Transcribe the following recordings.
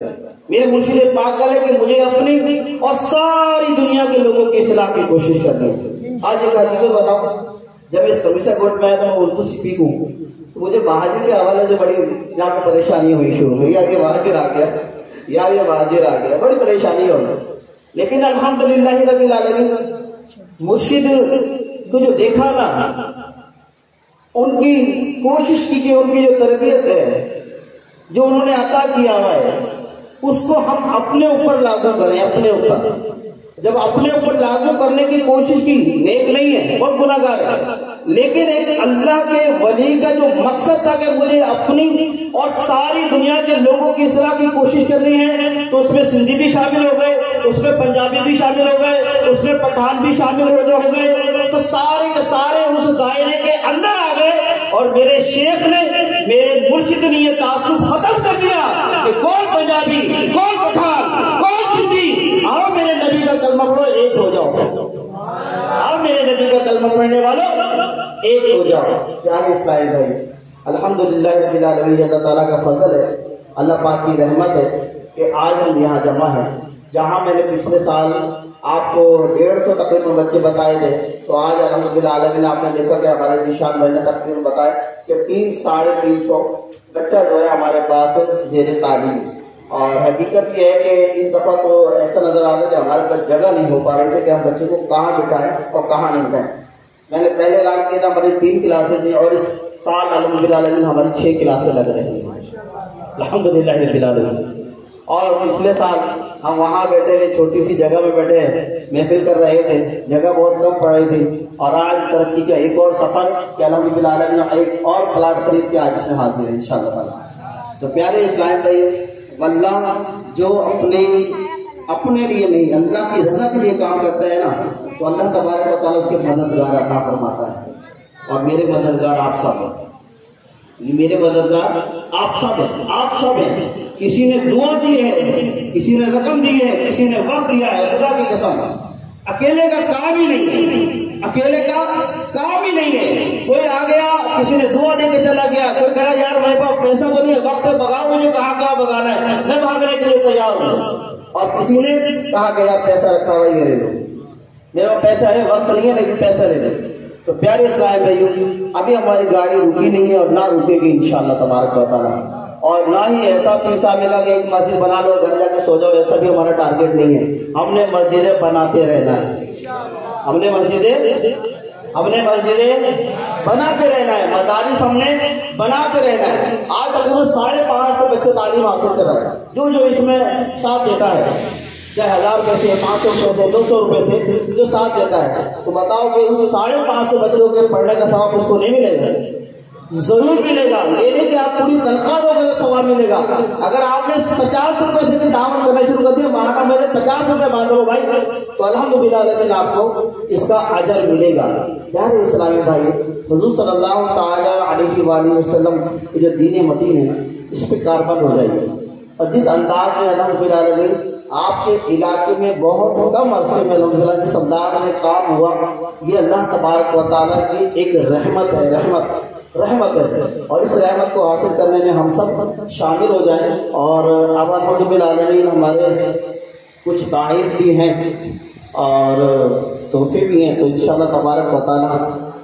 میرے مرشد پاک کا ہے کہ مجھے اپنی اور ساری دنیا کے لوگوں کی اصلاح کی کوشش کرنی ہے۔ آج ایک حقیقت بتاؤں، جب اس کمیشہ کوٹ میں آیا تو میں اردو سپیک ہوں، تو مجھے مہاجر کے حوالے سے بڑی یہاں پہ پریشانی ہوئی شروع ہوئی، یار یہ مہاجر آ گیا، یار یہ مہاجر آ گیا، بڑی پریشانی ہوئی۔ لیکن الحمدللہ رب العالمین، مرشد کو جو دیکھا نا، ان کی کوشش کی کہ ان کی جو تربیت ہے، جو انہوں نے عطا کیا ہوا ہے، اس کو ہم اپنے اوپر لاگو کریں۔ اپنے اوپر جب اپنے اوپر لاگو کرنے کی کوشش کی، نیک نہیں ہے، بہت گناہ گار ہے، لیکن ایک اللہ کے ولی کا جو مقصد تھا کہ مجھے اپنی اور ساری دنیا کے لوگوں کی اصلاح کی کوشش کرنی ہے، تو اس میں سندھی بھی شامل ہو گئے، اس میں پنجابی بھی شامل ہو گئے، اس میں پٹھان بھی شامل ہو گئے، تو سارے کے سارے اس دائرے کے اندر آ گئے۔ اور میرے شیخ نے، میرے مرشد نے یہ تعصب ختم کر دیا کہ کون پنجابی، کون پٹھان، کون سندھی، آؤ میرے نبی کا کلمہ پڑھو، ایک ہو جاؤ، آؤ میرے نبی کا کلمہ پڑھنے والوں ایک ہو جاؤ۔ پیارے اسرائیل بھائی، الحمدللہ رب العالمین، اللہ تعالیٰ کا فضل ہے، اللہ پاک کی رحمت ہے کہ آج ہم یہاں جمع ہیں، جہاں میں نے پچھلے سال آپ کو 150 تقریباً بچے بتائے تھے، تو آج الحمدللہ العالمین آپ نے دیکھا کہ ہمارے ذیشان بھائی نے تقریباً بتایا کہ 300-350 بچہ جو ہے ہمارے پاس زیر تعلیم۔ اور حقیقت یہ ہے کہ اس دفعہ تو ایسا نظر آ رہا ہے کہ ہمارے پاس جگہ نہیں ہو پا رہی تھی کہ ہم بچے کو کہاں بٹھائیں اور کہاں نہیں بٹھائیں۔ میں نے پہلے اعلان کیا تھا ہماری 3 کلاسیں تھیں، اور اس سال الحمدللہ العالمین ہماری 6 کلاسیں لگ رہی ہیں، الحمدللہ رب العالمین۔ اور پچھلے سال ہم وہاں بیٹھے ہوئے چھوٹی سی جگہ میں بیٹھے محفل کر رہے تھے، جگہ بہت کم پڑ رہی تھی، اور آج ترقی کا ایک اور سفر کہ الحمدللہ العالمین ایک اور پلاٹ خرید کے آج اس میں حاضر ہے انشاءاللہ تعالیٰ۔ تو پیارے اسلام بھائی، واللہ جو اپنے لیے نہیں اللہ کی رضا کے لیے کام کرتا ہے نا، تو اللہ تبارک و تعالیٰ اس کے مددگار عطا فرماتا ہے۔ اور میرے مددگار آپ سب ہیں، یہ میرے مددگار آپ سب ہیں، آپ سب ہیں۔ کسی نے دعا دی ہے، کسی نے رقم دی ہے، کسی نے وقت دیا ہے، خدا کی قسم اکیلے کا کام ہی نہیں ہے، اکیلے کا کام ہی نہیں ہے۔ کوئی آ گیا، کسی نے دعا دے کے چلا گیا، کوئی کہا یار میرے پاس پیسہ تو نہیں ہے، وقت بگاؤ، مجھے کہاں بگانا ہے، میں بھاگنے کے لیے تیار ہوں۔ اور کسی نے کہا کہ یار پیسہ رکھا ہوا یہ لے لو، میرے پاس پیسہ ہے، وقت نہیں ہے لیکن پیسہ لے لو۔ تو پیارے اسلام بھائیوں، ابھی ہماری گاڑی رکی نہیں ہے اور نہ رکے گی انشاءاللہ تبارک و تعالیٰ، اور نہ ہی ایسا پیسہ ملا کہ ایک مسجد بنا لو اور گھر جا کے سو جاؤ، ایسا بھی ہمارا ٹارگیٹ نہیں ہے۔ ہم نے مسجدیں بناتے رہنا ہے، ہم نے مسجدیں بناتے رہنا ہے، مدارس ہم نے بناتے رہنا ہے۔ آج تقریباً 550 بچے تعلیم حاصل کر رہے ہیں، جو اس میں ساتھ دیتا ہے، چاہے 1000 روپے سے، 500 روپے سے، 200 روپے سے جو ساتھ دیتا ہے، تو بتاؤ کہ ان 550 بچوں کے پڑھنے کا ثواب اس کو نہیں ملے گا؟ ضرور ملے گا۔ یہ نہیں کہ آپ پوری تنخواہ دو گے تو ثواب ملے گا۔ اگر آپ نے 50 روپے سے بھی دعوت کرنا شروع کر دیا، مانا میں نے 50 روپے باندھو بھائی، تو الحمدللہ العالمین آپ کو اس کا اجر ملے گا۔ پیارے اسلامی بھائی، حضور صلی اللہ تعالی علیہ وآلہ وسلم کی جو دین متین ہے، اس پہ کاربند ہو جائے گی۔ اور جس انداز میں الحمدللہ العالمین آپ کے علاقے میں بہت کم عرصے میں الحمدللہ جس انداز میں کام ہوا، یہ اللہ تبارک و تعالیٰ کی ایک رحمت ہے، رحمت ہے، اور اس رحمت کو حاصل کرنے میں ہم سب شامل ہو جائیں۔ اور اب الحمدللہ العالمین ہمارے کچھ تحائف بھی ہیں اور تحفے بھی ہیں، تو انشاءاللہ تبارک و تعالیٰ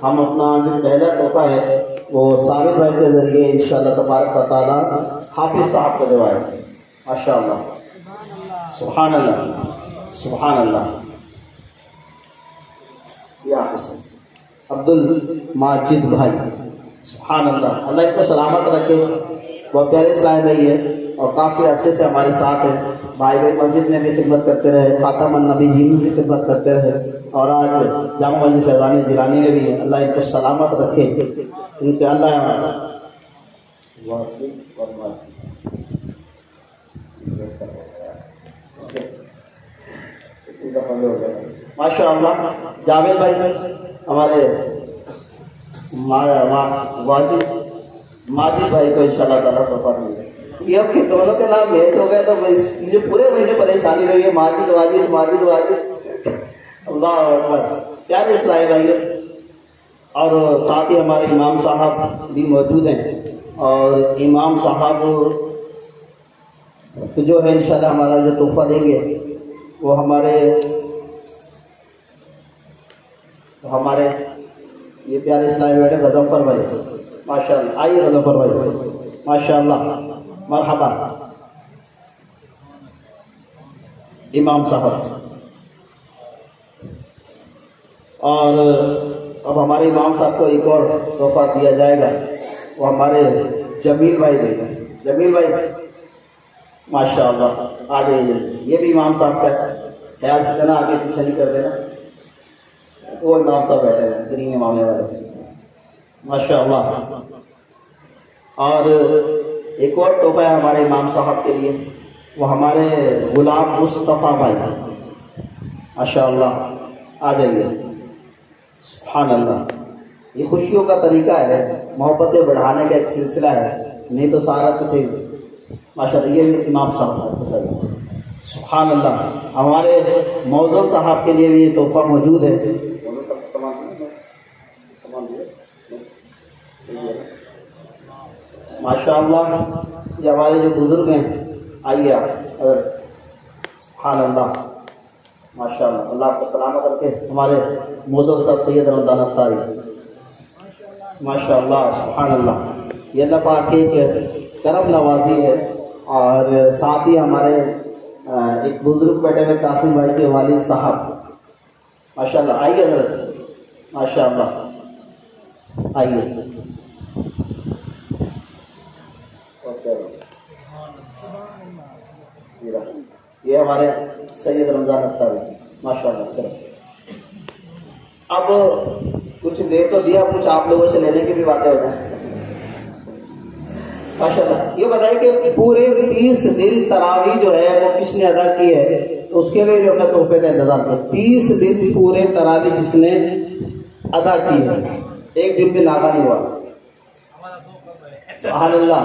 ہم اپنا جو پہلا تحفہ ہے وہ ثابت بھائی کے ذریعے انشاءاللہ تبارک و تعالیٰ حافظ صاحب کو دیوائیں۔ ماشاءاللہ، سبحان اللہ، سبحان اللہ۔ یہ حافظ عبد الماجد بھائی، سبحان اللہ، اللہ اس کو سلامت رکھے، وہ پیارے اسلام رہی ہے اور کافی عرصے سے ہمارے ساتھ ہے۔ بھائی مسجد میں بھی خدمت کرتے رہے، خاتم النبی جی میں بھی خدمت کرتے رہے، اور آج جامع مسجد فیضان جیلانی میں بھی ہے۔ اللہ ان کو سلامت رکھے، ان کے اللہ ماشاء اللہ۔ جاوید بھائی ہمارے ماجد بھائی کو انشاءاللہ تعالیٰ پپا ملے۔ یہ اب کے دونوں کے نام میچ ہو گئے تو مجھے پورے مہینے پریشانی رہی ہے، ماجد اللہ اکبر۔ پیارے اسلامی بھائی، اور ساتھ ہی ہمارے امام صاحب بھی موجود ہیں، اور امام صاحب تو جو ہے انشاءاللہ ہمارا جو تحفہ دیں گے وہ ہمارے یہ پیارے اسلامی بیٹے غضنفر بھائی، ماشاءاللہ آئیے غضنفر بھائی، ماشاءاللہ مرحبا امام صاحب. اور اب ہمارے امام صاحب کو ایک اور تحفہ دیا جائے گا، وہ ہمارے جمیل بھائی دے گا. جمیل بھائی ماشاءاللہ آ جائیے. یہ بھی امام صاحب کا خیال سے دینا، آگے پیچھے نہیں کر دینا. وہ امام صاحب بیٹھے ہیں گرین امام والے، ماشاءاللہ. اور ایک اور تحفہ ہے ہمارے امام صاحب کے لیے، وہ ہمارے غلام مصطفیٰ بھائی، ماشاءاللہ آ جائیے. سبحان اللہ. یہ خوشیوں کا طریقہ ہے، محبتیں بڑھانے کا ایک سلسلہ ہے، نہیں تو سارا کچھ ماشاءاللہ. یہ بھی امام صاحب ہے. سبحان اللہ. ہمارے موزن صاحب کے لیے بھی یہ تحفہ موجود ہے. ماشاءاللہ. یہ ہمارے جو بزرگ ہیں، آئیے آپ. سبحان اللہ ماشاءاللہ. اللہ آپ کو سلامت رکھے. ہمارے موزن صاحب سید رمضان اختاری، ماشاءاللہ. سبحان اللہ. یہ اللہ پاک کی ایک کرم نوازی ہے. اور ساتھ ہی ہمارے ایک بزرگ بیٹھے ہوئے قاسم بھائی کے والد صاحب، ماشاءاللہ. آئیے حضرت، ماشاءاللہ آئیے. یہ ہمارے سید رمضان اختاری، ماشاءاللہ. اب کچھ دے تو دیا، کچھ آپ لوگوں سے لینے کی بھی باتیں ہو جائیں. ماشاءاللہ. یہ بتائیے کہ پورے 30 دن تراویح جو ہے وہ کس نے ادا کی ہے، تو اس کے لیے جو اپنے تحفے کا انتظام کیا. 30 دن پورے تراویح جس نے ادا کی ہے، ایک دن بھی ناغا نہیں ہوا. سبحان اللہ.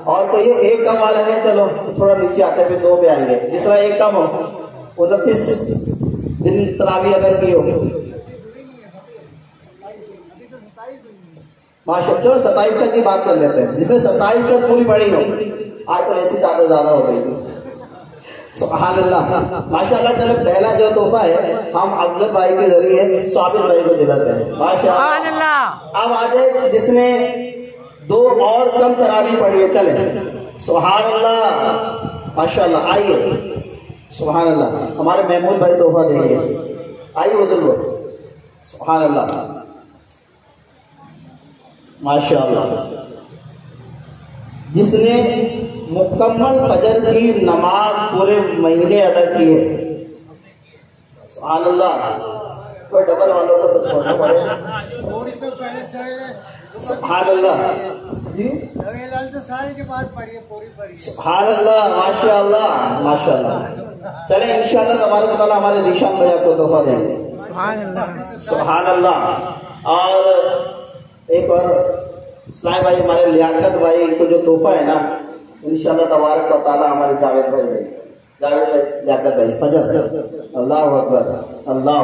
اور تو یہ ایک کم والا ہے، چلو تھوڑا نیچے آتے پھر 2 پہ آئیں گے. جس طرح ایک کم ہو 29 دن تراویح ادا کی ہو، ماشاءاللہ. چلو 27 تک کی بات کر لیتے ہیں. جس نے 27 تک پوری پڑھی ہو، آج تو ایسی زیادہ ہو گئی تھی. سبحان اللہ ماشاءاللہ. چلو پہلا جو تحفہ ہے ہم افضل بھائی کے ذریعے صابر بھائی کو دلاتے ہیں، ماشاءاللہ. اب آ جائے جس نے 2 اور کم تراویح پڑھی ہے، چلے. سبحان اللہ ماشاءاللہ. آئیے. سبحان اللہ. ہمارے محمود بھائی تحفہ دیں گے. آئیے بزرگو. سبحان اللہ ماشاءاللہ. جس نے مکمل فجر کی نماز پورے مہینے ادا کی ہے، سبحان اللہ. کوئی ڈبل والوں کو تو چھوڑنا پڑے. سبحان اللہ. جی سبحان اللہ ماشاءاللہ ماشاءاللہ. چلیں انشاءاللہ تبارک تعالیٰ ہمارے ذیشان بھیا کو تحفہ دیں گے. سبحان اللہ. اور ایک اور اسلام بھائی، ہمارے لیاقت بھائی کو جو تحفہ ہے نا، انشاءاللہ تبارک و تعالیٰ ہمارے جاوید بھائی لیاقت بھائی فجر. اللہ اکبر. اللہ